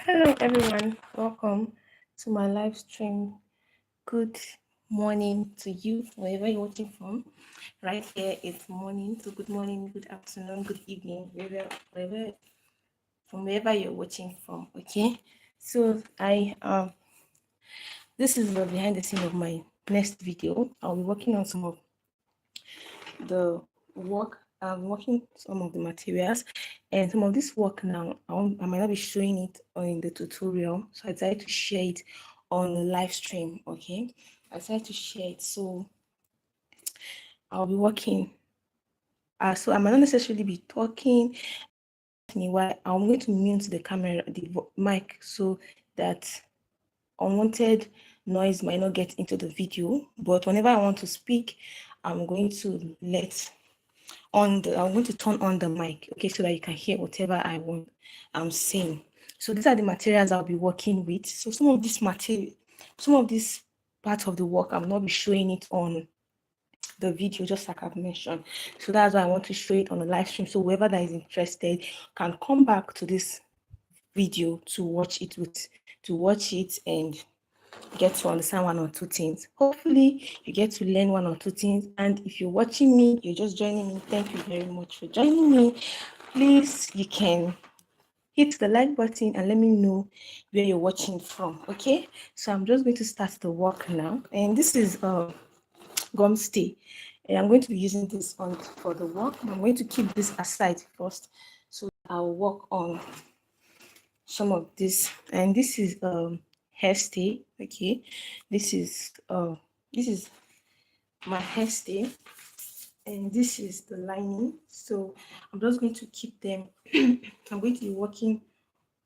Hello, everyone. Welcome to my live stream. Good morning to you, wherever you're watching from. Right here, it's morning. So, good morning, good afternoon, good evening, from wherever you're watching from. Okay. So, this is the behind the scene of my next video. I'll be working on some of the work. I'm working some of the materials, and some of this work now I might not be showing it in the tutorial, so I decided to share it on the live stream. Okay, I decided to share it, so I'll be working. So I might not necessarily be talking. While I'm going to mute the camera, the mic, so that unwanted noise might not get into the video. But whenever I want to speak, I'm going to I'm going to turn on the mic, okay, so that you can hear whatever I'm saying. So these are the materials I'll be working with. So some of this part of the work, I'm not be showing it on the video, just like I've mentioned. So that's why I want to show it on the live stream. So whoever that is interested can come back to this video to watch it and get to understand one or two things. Hopefully you get to learn one or two things. And if you're watching me, you're just joining me, thank you very much for joining me. Please, you can hit the like button and let me know where you're watching from. Okay, so I'm just going to start the work now, and this is gum stay, and I'm going to be using this on for the work. I'm going to keep this aside first, so I'll work on some of this. And this is hair stay. Okay, this is my hair stay, and this is the lining. So I'm just going to keep them. I'm going to be working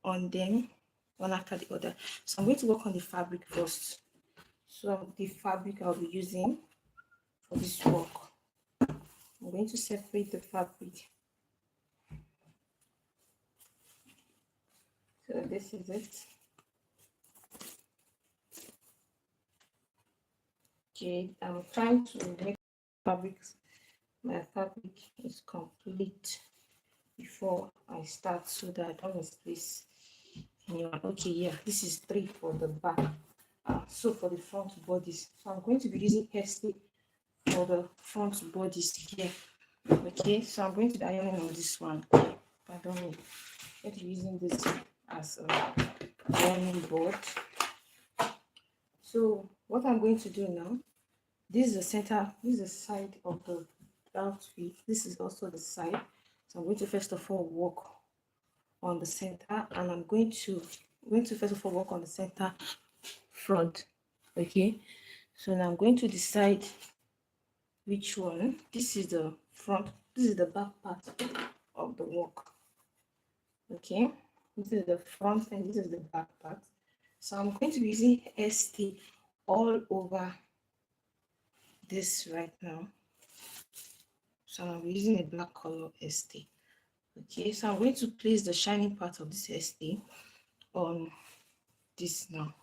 on them one after the other. So I'm going to work on the fabric first. So the fabric I'll be using for this work, I'm going to separate the fabric. So this is it. Okay, I'm trying to make my fabric is complete before I start, so that I don't misplace anyone. Okay, yeah, this is 3 for the back. So for the front bodies, so I'm going to be using hairstay for the front bodies here. Okay, so I'm going to be ironing on this one. Pardon me. I'm going to be using this as a ironing board. So what I'm going to do now, this is the center, this is the side of the outfit. This is also the side. So I'm going to first of all work on the center, and I'm going to first of all work on the center front. Okay, so now I'm going to decide which one. This is the front, this is the back part of the work. Okay, this is the front and this is the back part. So I'm going to be using ST all over this right now. So I'm using a black color ST. Okay, so I'm going to place the shining part of this ST on this now.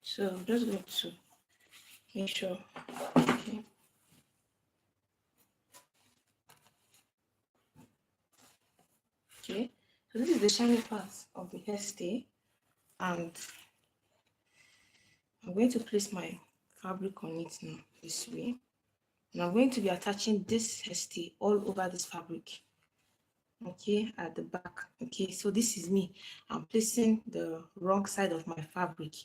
So I'm just going to make sure. Okay. Okay, so this is the shiny part of the hairstay, and I'm going to place my fabric on it now this way, and I'm going to be attaching this hairstay all over this fabric. Okay, at the back. Okay, so this is me. I'm placing the wrong side of my fabric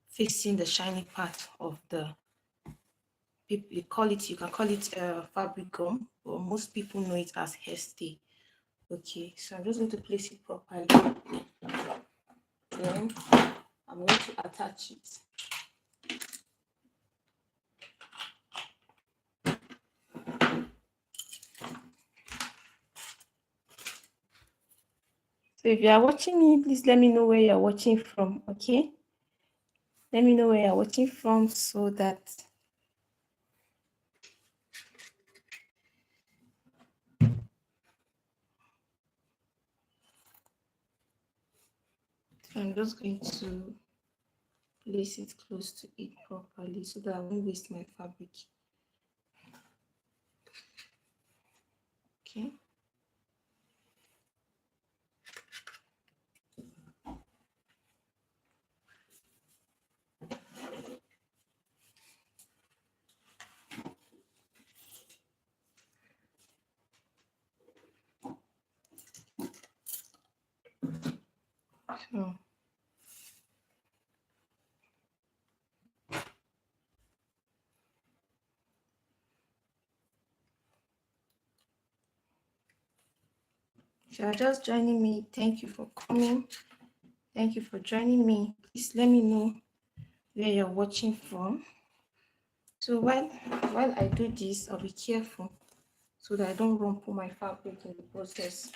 facing the shiny part of the, you can call it fabric gum, but most people know it as hairstay. Okay, so I'm just going to place it properly. Then I'm going to attach it. So if you are watching me, please let me know where you're watching from. Okay, let me know where you're watching from, so that I'm just going to place it close to it properly, so that I won't waste my fabric. Okay. So if you are just joining me, thank you for coming. Thank you for joining me. Please let me know where you're watching from. So while I do this, I'll be careful so that I don't rumple my fabric in the process.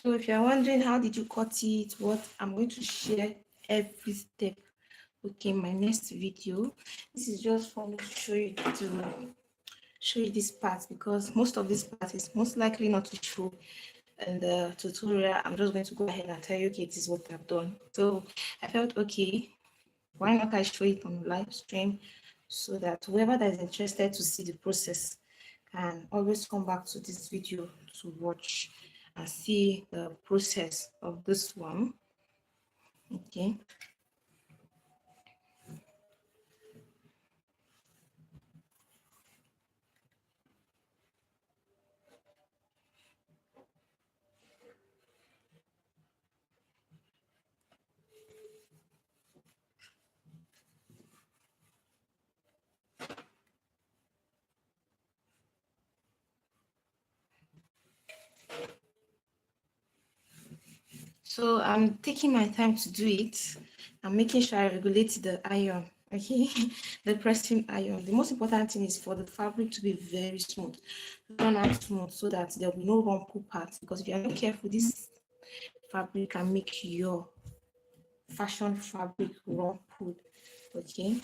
So if you're wondering how did you cut it, what I'm going to share every step. Okay, my next video. This is just for me to show you this part, because most of this part is most likely not to show in the tutorial. I'm just going to go ahead and tell you, okay, this is what I've done. So I felt, okay, why not I show it on live stream, so that whoever that is interested to see the process can always come back to this video to watch and see the process of this one. Okay. So I'm taking my time to do it. I'm making sure I regulate the iron, okay? The pressing iron. The most important thing is for the fabric to be very smooth. Run out smooth so that there will be no rumple parts, because if you are not careful, this fabric can make your fashion fabric rumpled, okay?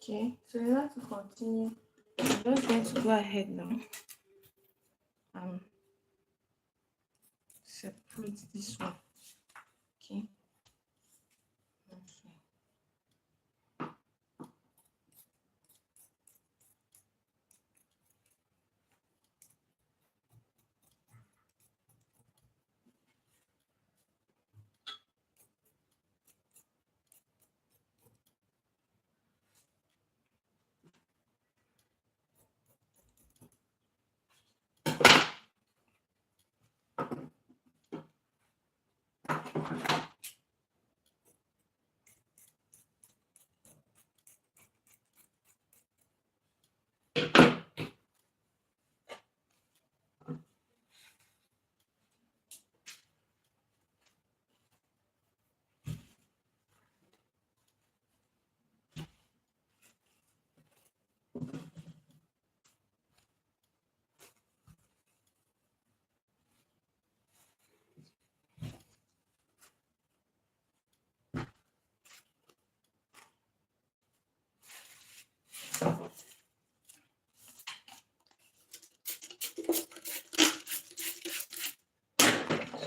Okay, so in order to continue, I'm just going to go ahead now and separate this one, okay?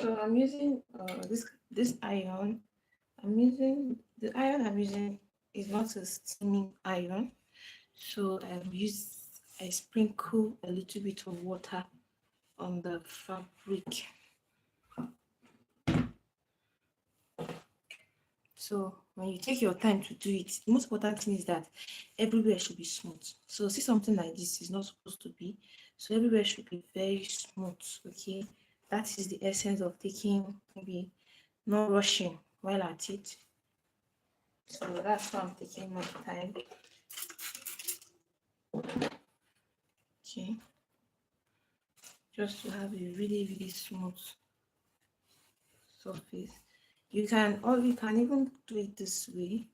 So I'm using this iron. I'm using the iron I'm using is not a steaming iron. So I sprinkle a little bit of water on the fabric. So when you take your time to do it, the most important thing is that everywhere should be smooth. So see, something like this is not supposed to be. So everywhere should be very smooth. Okay, that is the essence of taking, maybe not rushing while at it. So that's why I'm taking my time. Okay, just to have a really smooth surface. You can even do it this way. You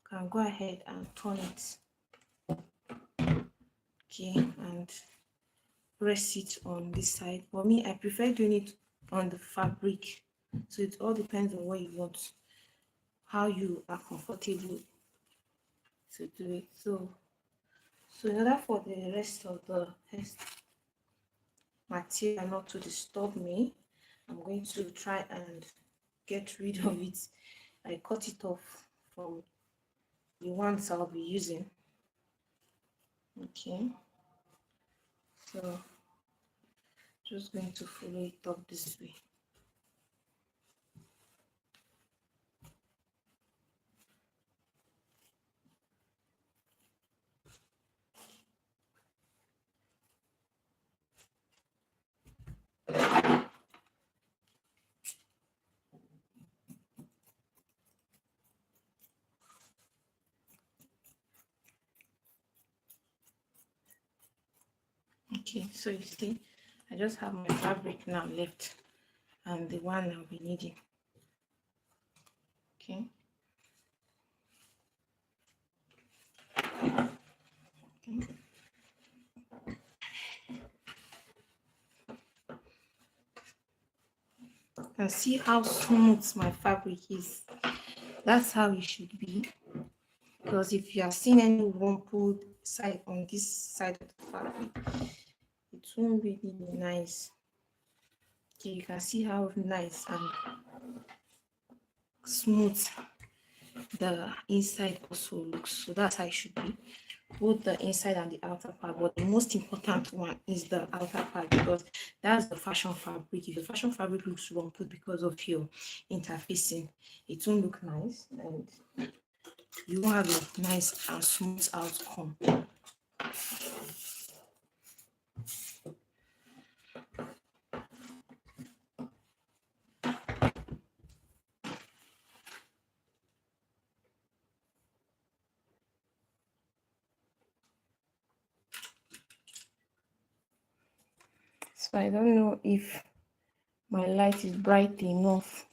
can go ahead and turn it. Okay, and press it on this side. For me, I prefer doing it on the fabric. So it all depends on what you want, how you are comfortable to do it. So in order for the rest of the material not to disturb me, I'm going to try and get rid of it. I cut it off from the ones I'll be using. Okay, so just going to follow it up this way. Okay, so you see, I just have my fabric now left and the one I'll be needing. Okay. Okay. And see how smooth my fabric is. That's how it should be. Because if you are seeing any rumpled side on this side of the fabric, it won't really be nice. Okay, you can see how nice and smooth the inside also looks. So that's how it should be, both the inside and the outer part. But the most important one is the outer part, because that's the fashion fabric. If the fashion fabric looks rumpled because of your interfacing, it won't look nice and you won't have a nice and smooth outcome. So I don't know if my light is bright enough.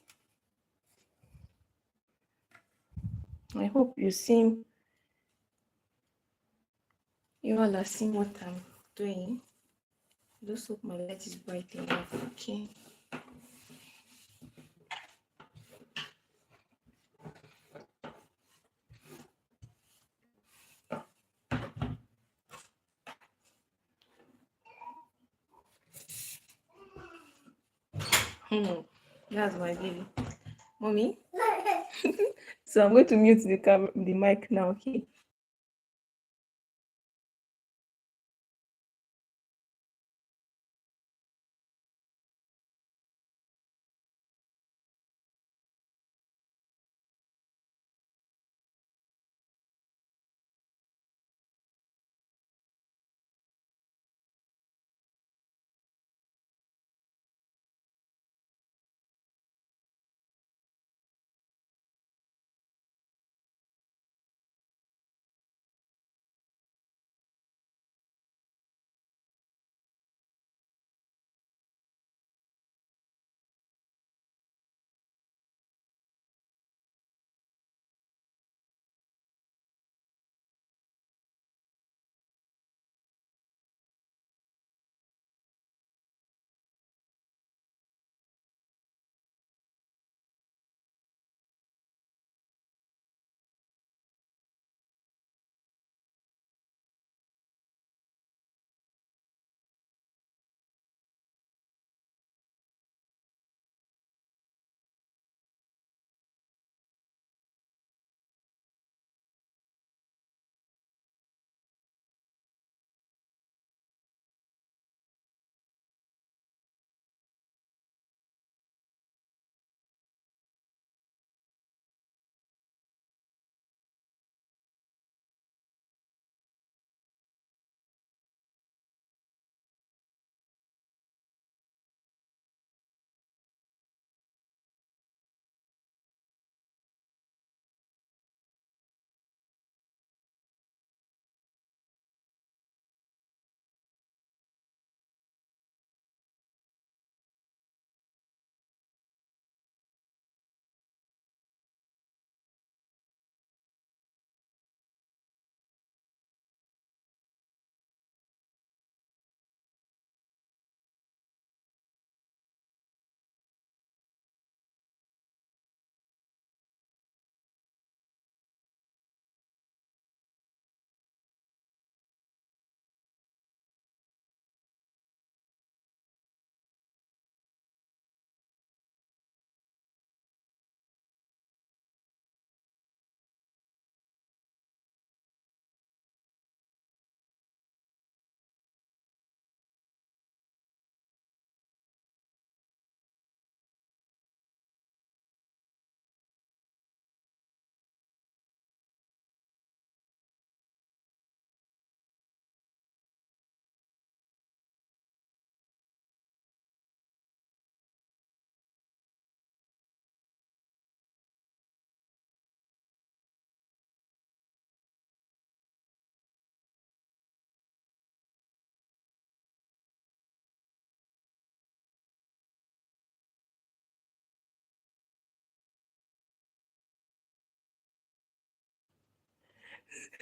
I hope you all are seeing what I'm doing. I just hope my light is bright enough. Okay. That's my baby. Mommy? So I'm going to mute the mic now, okay?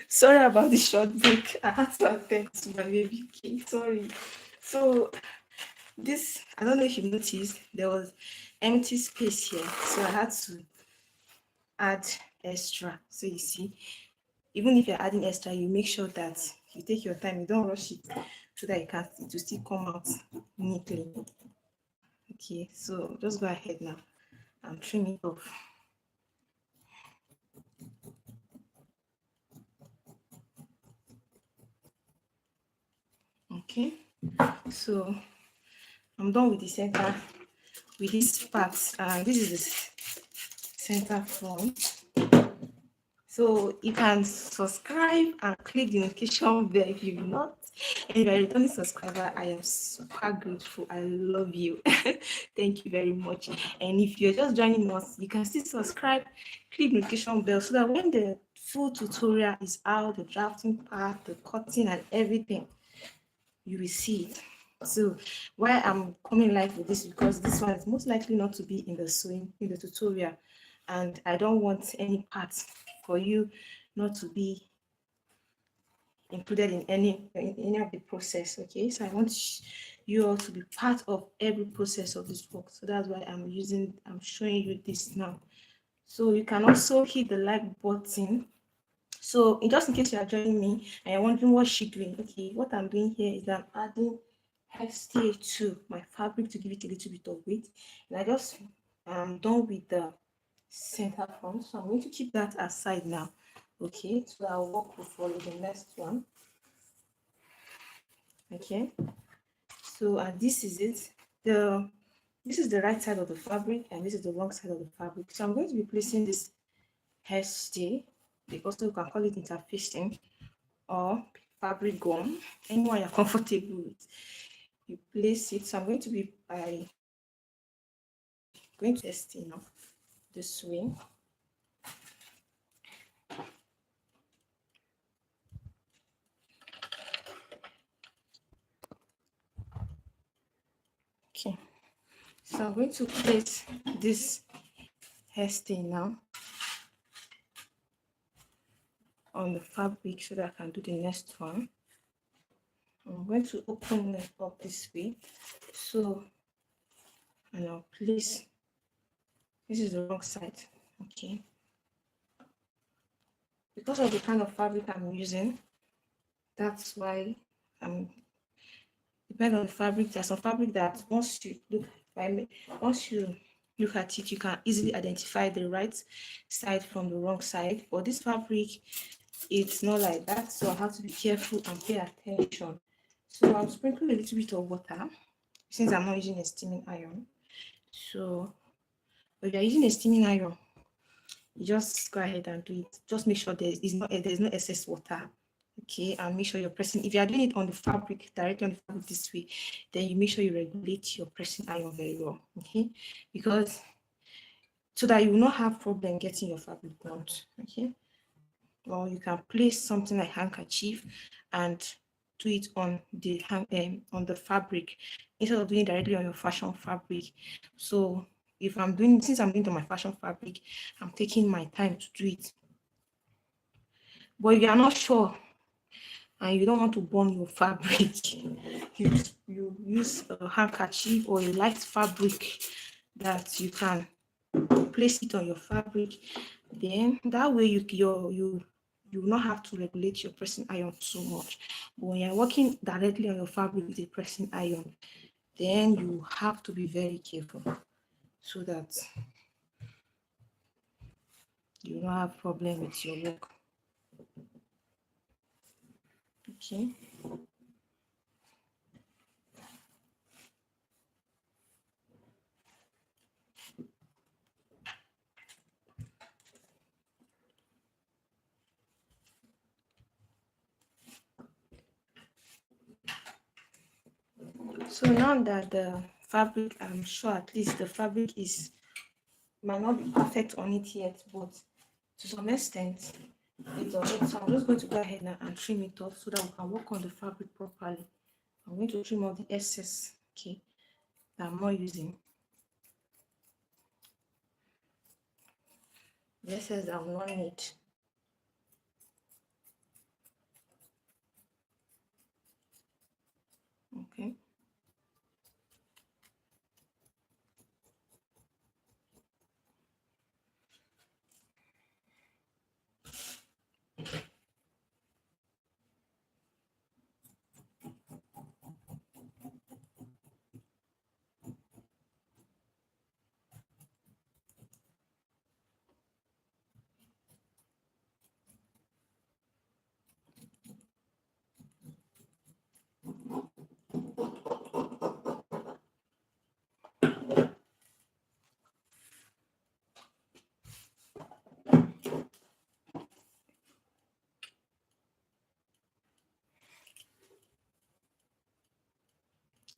Sorry about the short break. I had to attend to my baby. Okay, sorry. So this, I don't know if you noticed, there was empty space here, so I had to add extra. So you see, even if you're adding extra, you make sure that you take your time, you don't rush it, so that it will still come out neatly. Okay, so just go ahead now and trim it off. Okay, so I'm done with the center, with this part. This is the center front. So you can subscribe and click the notification bell if you've not. And if you're a returning subscriber, I am super grateful. I love you. Thank you very much. And if you're just joining us, you can still subscribe, click notification bell so that when the full tutorial is out, the drafting part, the cutting and everything, you will see it. So why I'm coming live with this, because this one is most likely not to be in the sewing, in the tutorial, and I don't want any parts for you not to be included in any of the process. Okay, so I want you all to be part of every process of this work. So that's why I'm showing you this now. So you can also hit the like button. So just in case you are joining me and you're wondering what she's doing, okay, what I'm doing here is that I'm adding XTA to my fabric to give it a little bit of weight. And I just am done with the center front, so I'm going to keep that aside now. Okay, so our work will follow the next one. Okay, so this is it. This is the right side of the fabric and this is the wrong side of the fabric. So I'm going to be placing this hairstay, because you can call it interfacing or fabric gum, anyone you're comfortable with. You place it. So I'm going to be going to test it now this way. Okay, so I'm going to place this hairstay now on the fabric so that I can do the next one. I'm going to open it up this way. So, and I'll place, this is the wrong side. Okay, because of the kind of fabric I'm using, that's why I'm depend on the fabric. There's some fabric that once you look at it, you can easily identify the right side from the wrong side. But this fabric, it's not like that, so I have to be careful and pay attention. So I'll sprinkle a little bit of water since I'm not using a steaming iron. So if you're using a steaming iron, you just go ahead and do it. Just make sure there's no excess water. Okay, and make sure you're pressing. If you are doing it on the fabric, directly on the fabric this way, then you make sure you regulate your pressing iron very well. Okay, because so that you will not have problem getting your fabric burnt. Okay, or you can place something like handkerchief and do it on the fabric instead of doing it directly on your fashion fabric. So since I'm doing it on my fashion fabric, I'm taking my time to do it. But if you are not sure and you don't want to burn your fabric, you use a handkerchief or a light fabric that you can place it on your fabric. Then that way you will not have to regulate your pressing iron too much. But when you're working directly on your fabric with a pressing iron, then you have to be very careful so that you don't have problem with your work. Okay. So now that the fabric, I'm sure at least the fabric might not be perfect on it yet, but to some extent it's on it. So I'm just going to go ahead now and trim it off so that we can work on the fabric properly. I'm going to trim off the excess, okay, that I'm not using. The excess that I'm not need.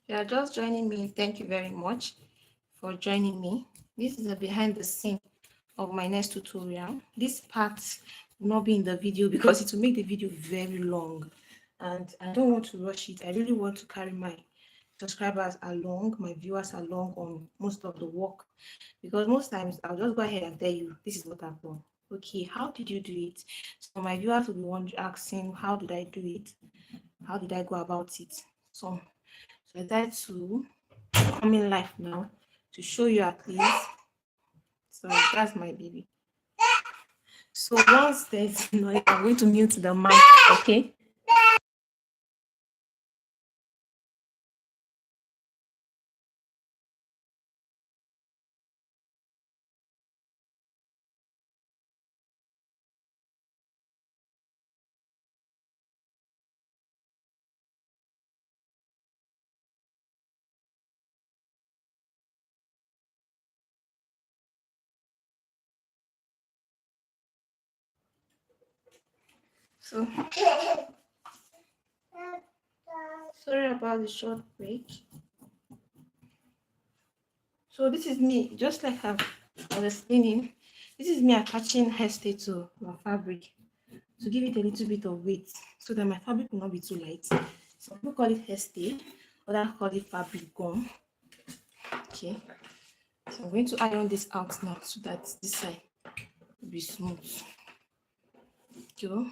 If you are just joining me, thank you very much for joining me. This is a behind the scene of my next tutorial. This part will not be in the video because it will make the video very long, and I don't want to rush it. I really want to carry my subscribers along, my viewers along on most of the work, because most times I'll just go ahead and tell you this is what I've done. Okay, how did you do it? So my viewers will be wondering, asking, how did I do it? How did I go about it? So I decided to come in live now to show you at least. So that's my baby. So once there's noise, I'm going to mute the mic, okay? So sorry about the short break. So this is me, just like I was explaining, this is me attaching hairstay to my fabric to give it a little bit of weight so that my fabric will not be too light. Some people call it hairstay, others call it fabric gum. Okay, so I'm going to iron this out now so that this side will be smooth. Okay.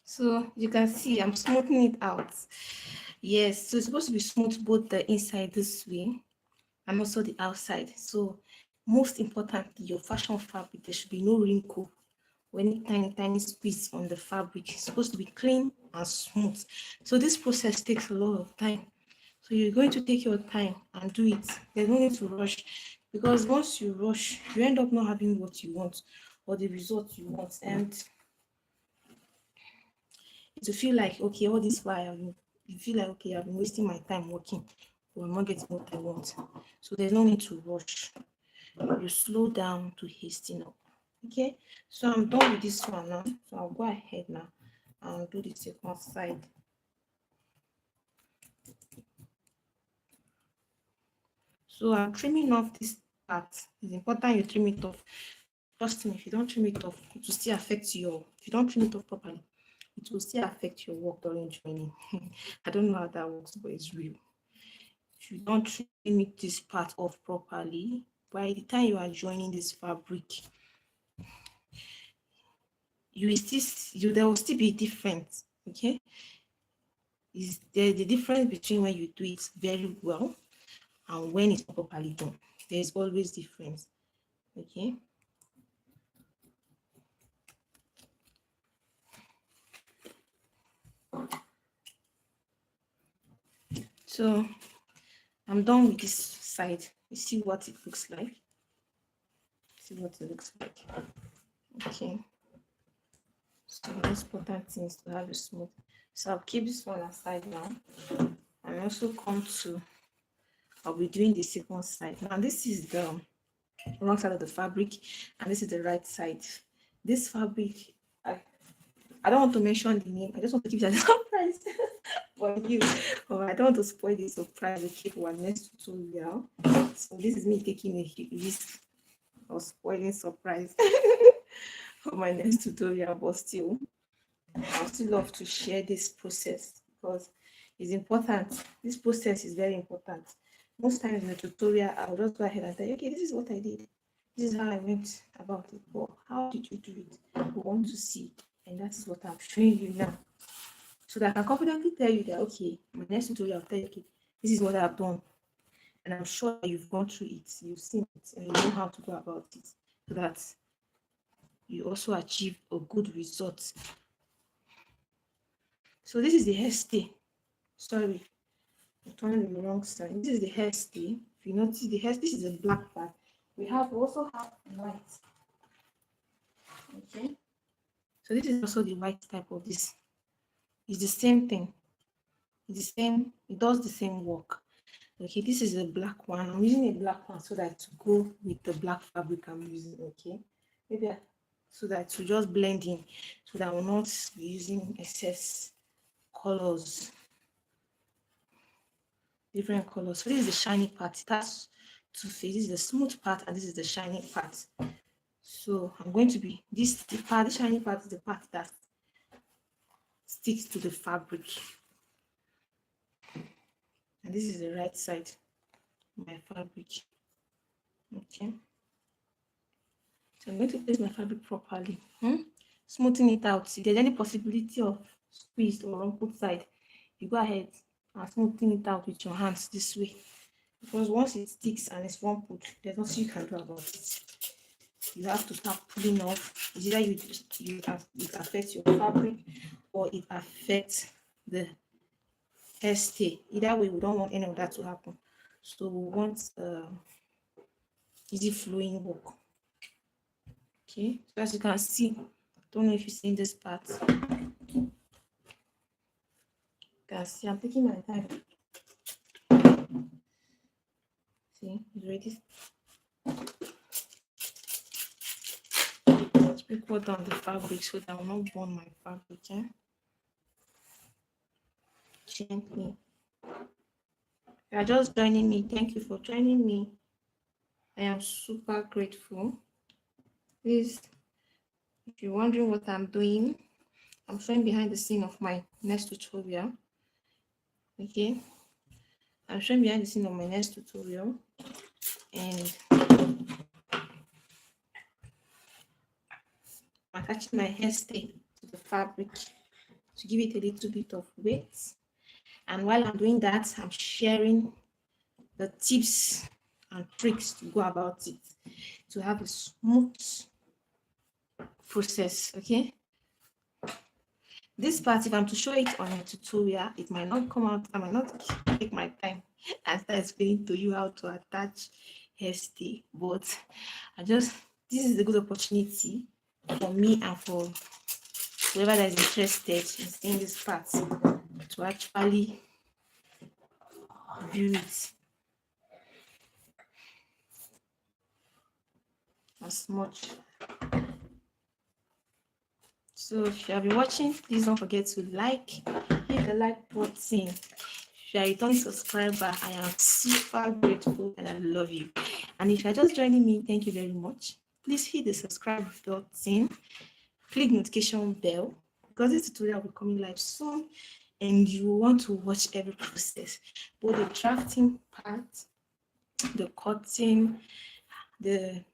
So you can see I'm smoothing it out. Yes, so it's supposed to be smooth both the inside this way and also the outside. So most importantly, your fashion fabric, there should be no wrinkle or any tiny squeeze on the fabric. It's supposed to be clean and smooth. So this process takes a lot of time. So you're going to take your time and do it. There's no need to rush, because once you rush, you end up not having what you want or the result you want. And to feel like, okay, all this while you feel like, okay, I've been wasting my time working, but I'm not getting what I want. So there's no need to rush. You slow down to hasten up. Okay, so I'm done with this one now. So I'll go ahead now and do the second side. So I'm trimming off this part. It's important you trim it off. Trust me, if you don't trim it off, it will still affect if you don't trim it off properly, it will still affect your work during joining. I don't know how that works, but it's real. If you don't trim this part off properly, by the time you are joining this fabric, there will still be different. Okay, is there the difference between when you do it very well and when it's properly done? There's always difference. Okay. So I'm done with this side. You see what it looks like. See what it looks like. Okay. So the most important thing is to have it smooth. So I'll keep this one aside now. And also I'll be doing the second side. Now this is the wrong side of the fabric, and this is the right side. This fabric, I don't want to mention the name. I just want to keep it as a surprise for you. But I don't want to spoil the surprise. Okay, for our next tutorial. So this is me taking a risk of spoiling surprise for my next tutorial, but still, I would still love to share this process because it's important. This process is very important. Most times in the tutorial, I'll just go ahead and tell you, okay, this is what I did. This is how I went about it. But how did you do it? We want to see. And that is what I'm showing you now. So that I can confidently tell you that, okay, my next tutorial, I'll tell you, okay, this is what I've done. And I'm sure that you've gone through it, you've seen it, and you know how to go about it. So that you also achieve a good result. So this is the hairstay. Sorry, I'm turning the wrong side. This is the hairstay. If you notice the hair, this is a black part. We also have white. Okay. So this is also the white type of this. It's the same thing. It's the same, it does the same work. Okay, this is a black one. I'm using a black one so that to go with the black fabric I'm using. Okay. Maybe so that to just blend in, so that I will not be using excess colors, different colors. So this is the shiny part. That's two faces. This is the smooth part, and this is the shiny part. So I'm going to be this part. The shiny part is the part that sticks to the fabric, and this is the right side of my fabric. Okay. So I'm going to place my fabric properly. Smoothing it out. If there's any possibility of squeezed or rumpled side, you go ahead and smoothing it out with your hands this way. Because once it sticks and it's rumpled, there's nothing you can do about it. You have to start pulling off. It's either it affects your fabric or it affects the hairstay. Either way, we don't want any of that to happen. So we want easy flowing work. Okay, so as you can see, don't know if you've seen this part. You can see I'm taking my time. See, it's ready. Sprinkle down the fabric so that I will not burn my fabric. Eh? Gently. If you are just joining me, thank you for joining me. I am super grateful. Please, if you're wondering what I'm doing, I'm showing behind the scene of my next tutorial. Okay, I'm showing behind the scene of my next tutorial, and I'm attaching my hairstay to the fabric to give it a little bit of weight. And while I'm doing that, I'm sharing the tips and tricks to go about it to have a smooth process. Okay, this part, if I'm to show it on a tutorial, it might not come out. I might not take my time and start explaining to you how to attach hairstay, but this is a good opportunity for me and for whoever that is interested in seeing this part to actually view it as much. So if you have been watching, please don't forget to hit the like button. If you are a returning subscriber, I am super grateful and I love you. And if you're just joining me, thank you very much. Please hit the subscribe button, click notification bell, because this tutorial will be coming live soon and you want to watch every process, both the drafting part, the cutting, the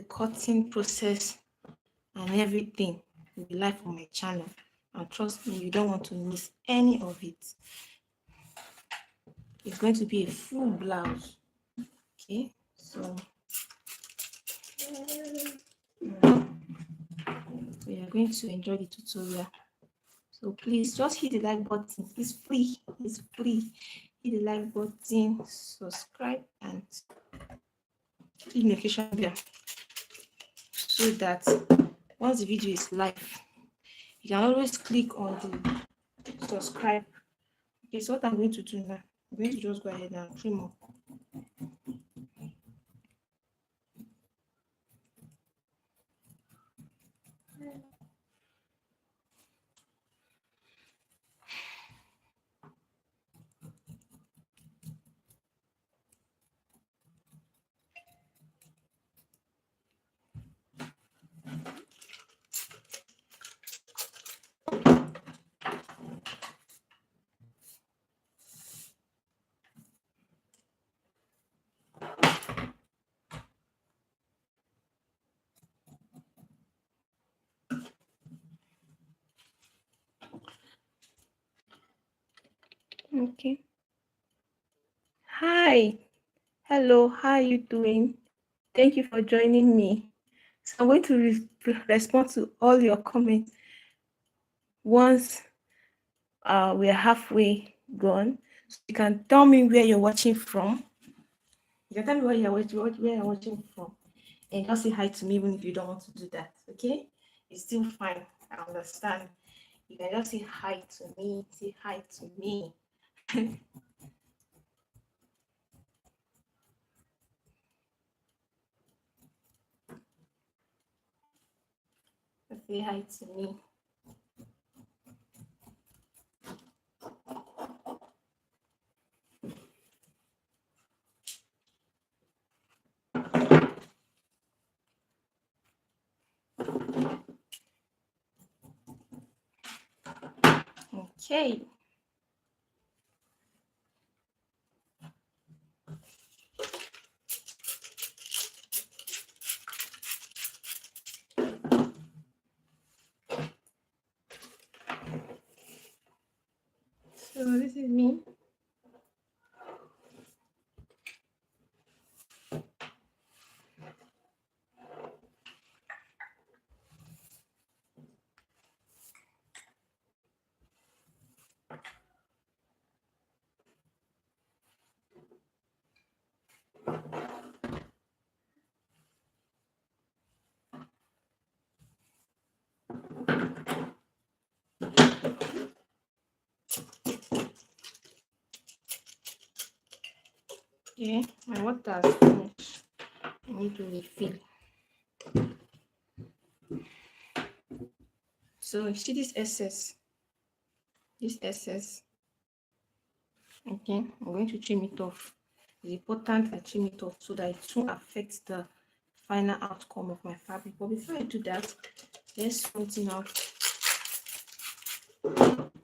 cutting process, and everything will be live on my channel. And trust me, you don't want to miss any of it. It's going to be a full blouse. Okay, so we are going to enjoy the tutorial. So please just hit the like button. It's free. It's free. Hit the like button, subscribe, and click notification bell so that once the video is live, you can always click on the subscribe. Okay, so what I'm going to do now, I'm going to just go ahead and trim up. Okay. Hi. Hello. How are you doing? Thank you for joining me. So I'm going to respond to all your comments once we're halfway gone. So you can tell me where you're watching from. You can tell me where you're watching from. And just say hi to me even if you don't want to do that. Okay? It's still fine. I understand. You can just say hi to me. Say hi to me. Say hi to me. Okay. So this is me. Okay, my water is finished. I need to refill. So you see this excess, okay, I'm going to trim it off. It's important I trim it off so that it won't affect the final outcome of my fabric. But before I do that, let's smoothen out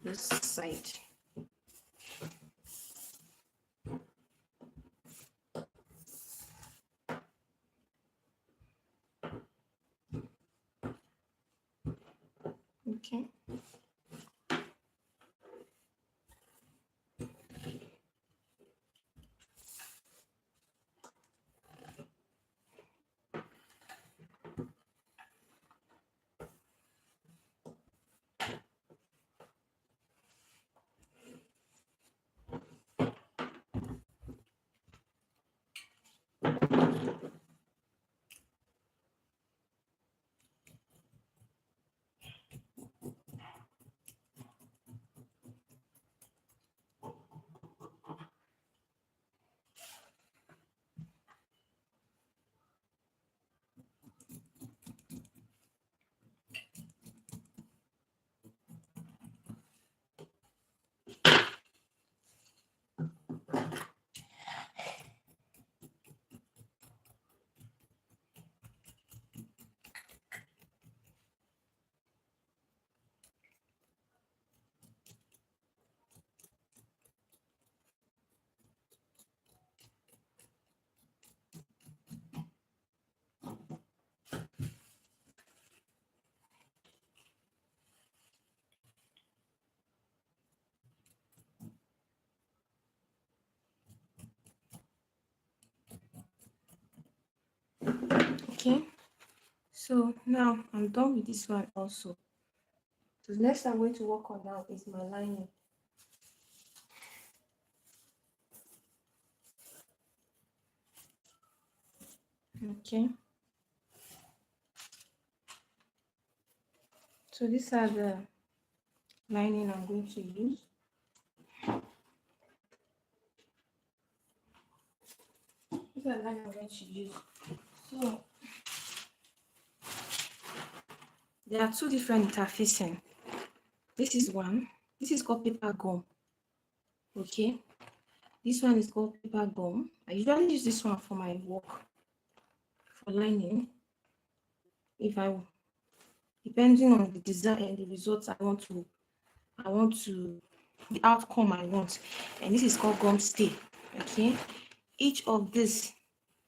this side. Okay. Okay. So now I'm done with this one also. So the next I'm going to work on now is my lining. Okay. So these are the lining I'm going to use. These are the lining I'm going to use. So there are two different interfacing. This is one. This is called paper gum. Okay. This one is called paper gum. I usually use this one for my work, for lining. If I, depending on the design and the results I want to, the outcome I want. And this is called gum stay. Okay. Each of this,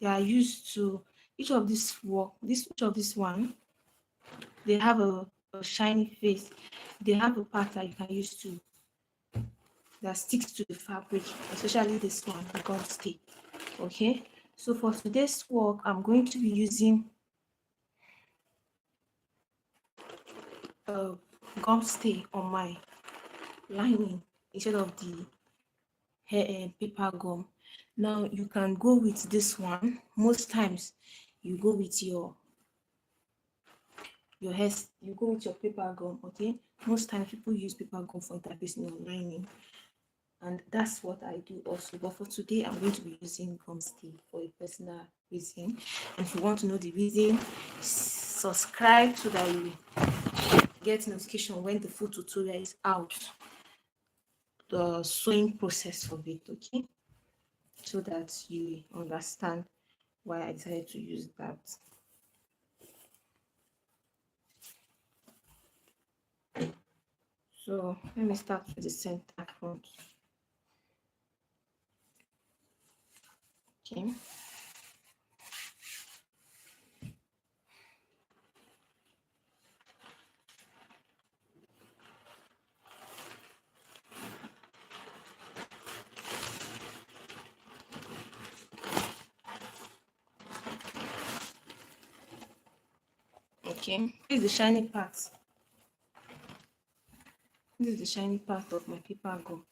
they are used to, each of this work, each of this one, they have a shiny face. They have a part that you can use to that sticks to the fabric, especially this one, gum stay. Okay, so for today's work, I'm going to be using gum stay on my lining instead of the hair paper gum. Now you can go with this one. Most times you go with your hair, you go with your paper gum. Okay, most times people use paper gum for interfacing or lining, and that's what I do also. But for today, I'm going to be using gum stay for a personal reason. And if you want to know the reason, subscribe so that you get notification when the full tutorial is out, the sewing process of it. Okay, so that you understand why I decided to use that. So let me start with the center front. Okay. Okay, this is the shiny part. This is the shiny part of my paper gum.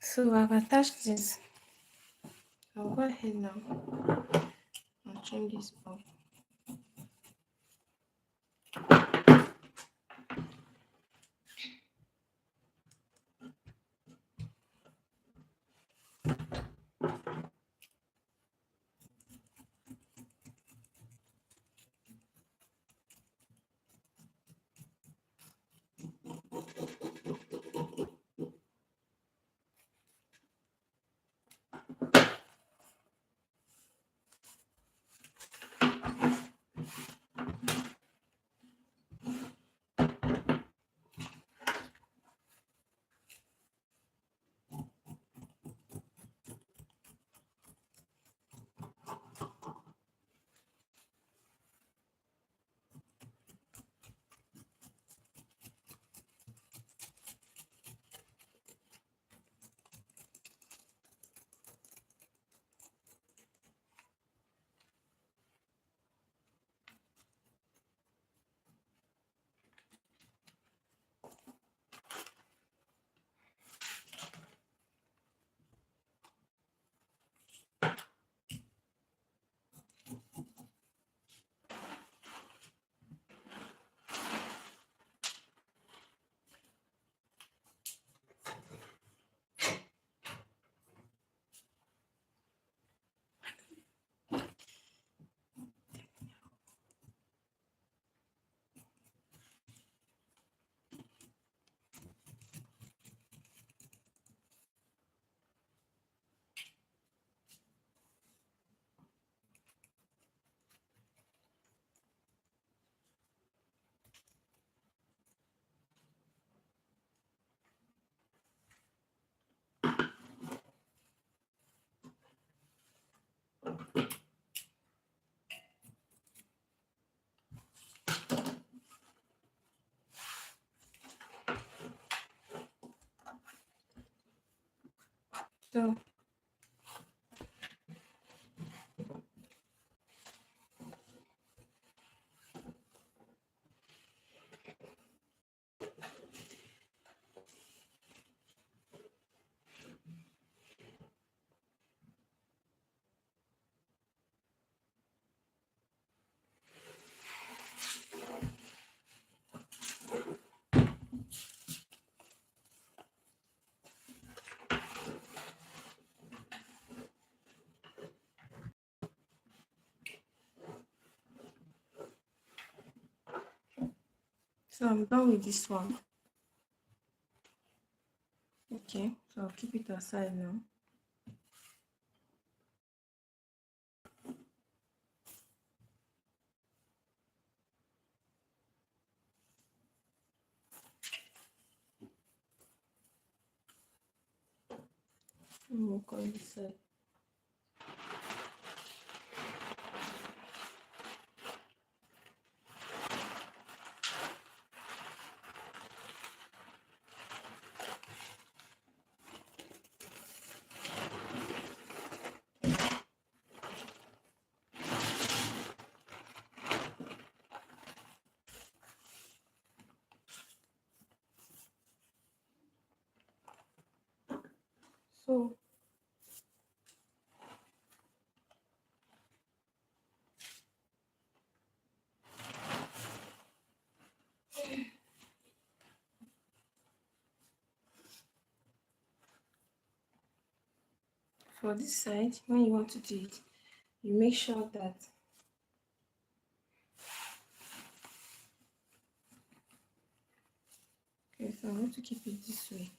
So I've attached this. I'll go ahead now and trim this off. So I'm done with this one. Okay, so I'll keep it aside now. Work on this side. So for this side, when you want to do it, you make sure that okay, so I want to keep it this way.